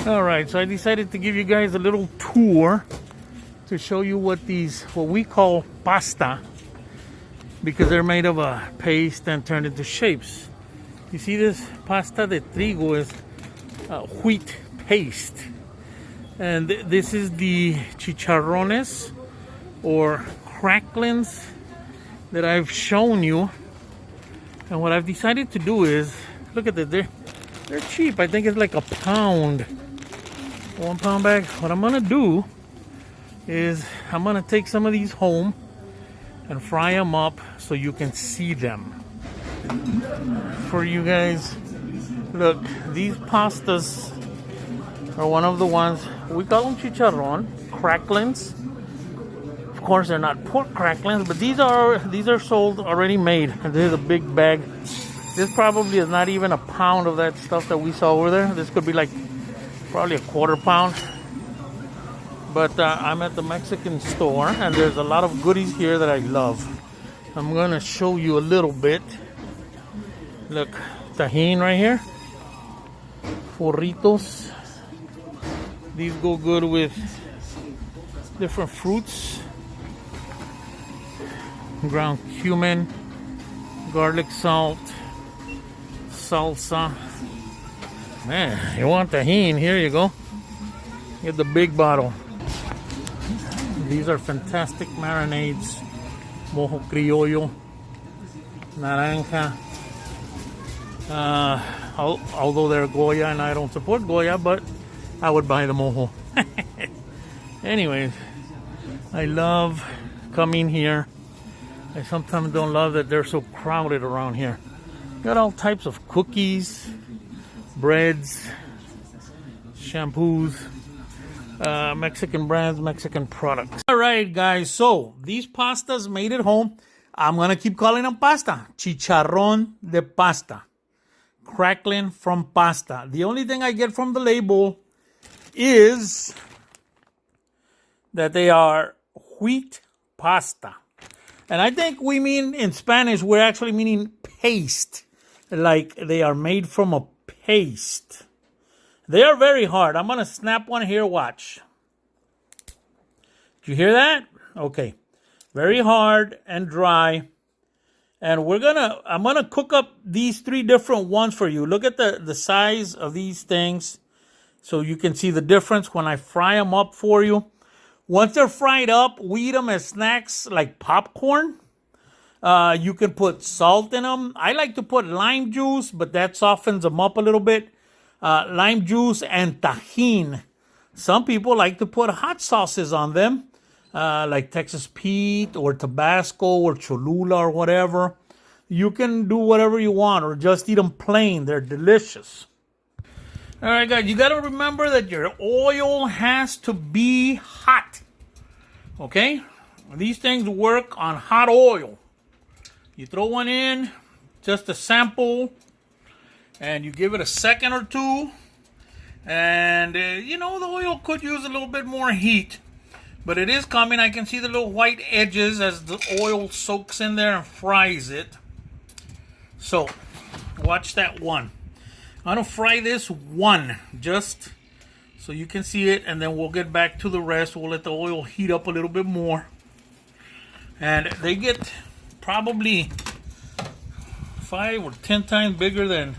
All right, so I decided to give you guys a little tour to show you what we call pasta, because they're made of a paste and turned into shapes. You see this pasta de trigo is wheat paste, and this is the chicharrones or cracklings that I've shown you. And what I've decided to do is, look at this, they're cheap. I think it's like a pound, 1 pound bag. What I'm gonna do is I'm gonna take some of these home and fry them up so you can see them. For you guys, look, these pastas are one of the ones, we call them chicharron, cracklings. Of course, they're not pork cracklings, but these are sold already made. And this is a big bag. This probably is not even a pound of that stuff that we saw over there. This could be like probably a quarter pound. But I'm at the Mexican store, and there's a lot of goodies here that I love. I'm gonna show you a little bit. Look, tajin right here, forritos. These go good with different fruits. Ground cumin, garlic salt, salsa. Man, you want tajin, here you go. Get the big bottle. These are fantastic marinades. Mojo criollo, naranja. Although they're Goya and I don't support Goya, but I would buy the mojo. Anyways, I love coming here. I sometimes don't love that they're so crowded around here. Got all types of cookies, breads, shampoos, Mexican brands, Mexican products. All right, guys, so these pastas made at home, I'm going to keep calling them pasta. Chicharrón de pasta. Crackling from pasta. The only thing I get from the label is that they are wheat pasta. And I think we mean in Spanish, we're actually meaning paste. Like they are made from a paste. They are very hard. I'm going to snap one here. Watch. Did you hear that? Okay. Very hard and dry. And I'm going to cook up these 3 different ones for you. Look at the size of these things so you can see the difference when I fry them up for you. Once they're fried up, we eat them as snacks like popcorn. You can put salt in them. I like to put lime juice, but that softens them up a little bit. Lime juice and tajin. Some people like to put hot sauces on them, like Texas Pete or Tabasco or Cholula or whatever. You can do whatever you want or just eat them plain. They're delicious. All right, guys, you got to remember that your oil has to be hot. Okay? These things work on hot oil. You throw one in, just a sample, and you give it a second or two. And, the oil could use a little bit more heat. But it is coming. I can see the little white edges as the oil soaks in there and fries it. So, watch that one. I'm going to fry this one just so you can see it, and then we'll get back to the rest. We'll let the oil heat up a little bit more. And they get probably 5 or 10 times bigger than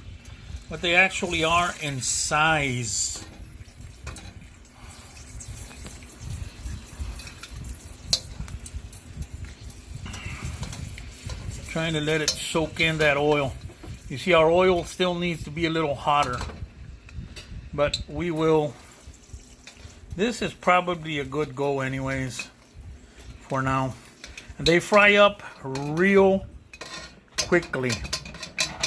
what they actually are in size. Trying to let it soak in that oil. You see, our oil still needs to be a little hotter, but we will. This is probably a good go anyways for now. And they fry up real quickly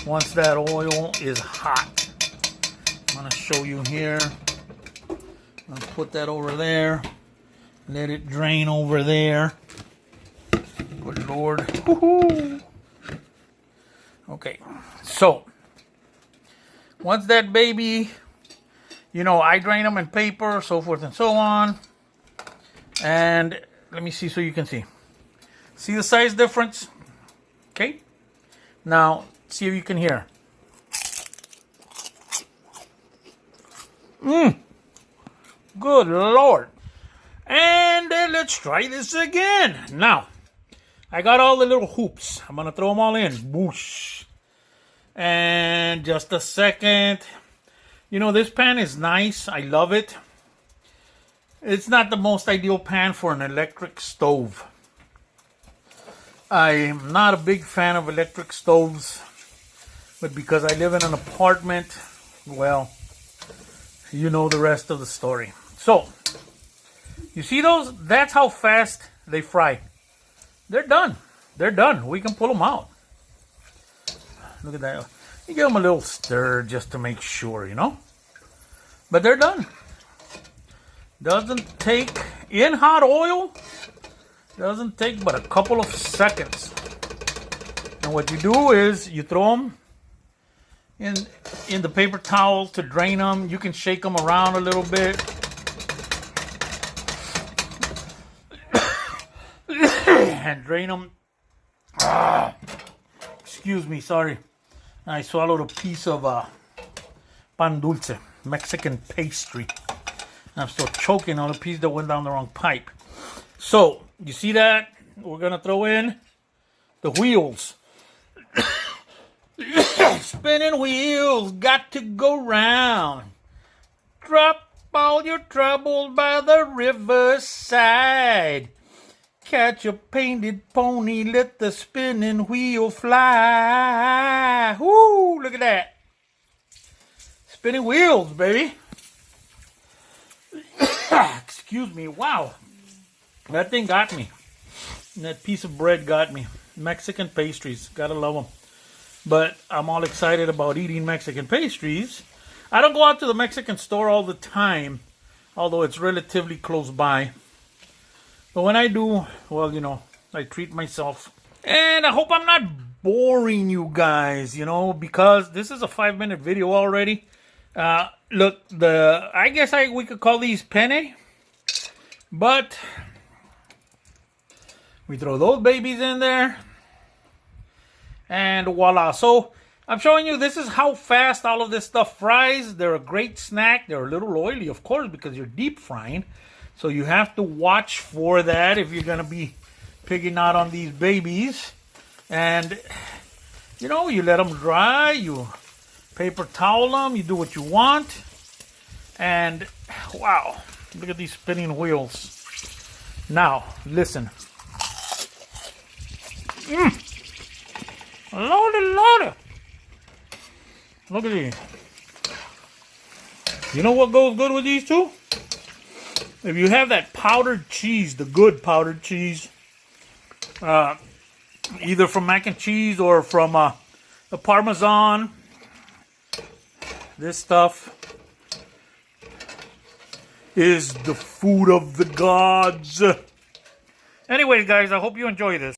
once that oil is hot. I'm going to show you here. I'm going to put that over there. Let it drain over there. Good Lord. Woo-hoo. Okay, so once that baby, I drain them in paper, so forth and so on. And let me see so you can see. See the size difference? Okay. Now, see if you can hear. Good Lord. And let's try this again. Now, I got all the little hoops. I'm going to throw them all in. Whoosh. And just a second. You know, this pan is nice. I love it. It's not the most ideal pan for an electric stove. I'm not a big fan of electric stoves. But because I live in an apartment, well, you know the rest of the story. So, you see those? That's how fast they fry. They're done. They're done. We can pull them out. Look at that. You give them a little stir just to make sure, you know. But they're done. Doesn't take, in hot oil, doesn't take but a couple of seconds. And what you do is you throw them in the paper towel to drain them. You can shake them around a little bit. And drain them. Excuse me, sorry. I swallowed a piece of pan dulce, Mexican pastry. I'm still choking on a piece that went down the wrong pipe. So, you see that? We're going to throw in the wheels. Spinning wheels got to go round. Drop all your troubles by the riverside. Catch a painted pony, let the spinning wheel fly. Woo, look at that. Spinning wheels, baby. Excuse me, wow. That thing got me. That piece of bread got me. Mexican pastries, gotta love them. But I'm all excited about eating Mexican pastries. I don't go out to the Mexican store all the time, although it's relatively close by. But when I do, well, you know, I treat myself. And I hope I'm not boring you guys, you know, because this is a 5-minute video already. Look, I guess we could call these penne. But we throw those babies in there. And voila. So I'm showing you this is how fast all of this stuff fries. They're a great snack. They're a little oily, of course, because you're deep frying. So you have to watch for that if you're going to be pigging out on these babies. And, you know, you let them dry. You paper towel them. You do what you want. And, wow, look at these spinning wheels. Now, listen. Lordy, lordy. Look at these. You know what goes good with these two? If you have that powdered cheese, the good powdered cheese, either from mac and cheese or from the Parmesan, this stuff is the food of the gods. Anyways, guys, I hope you enjoy this.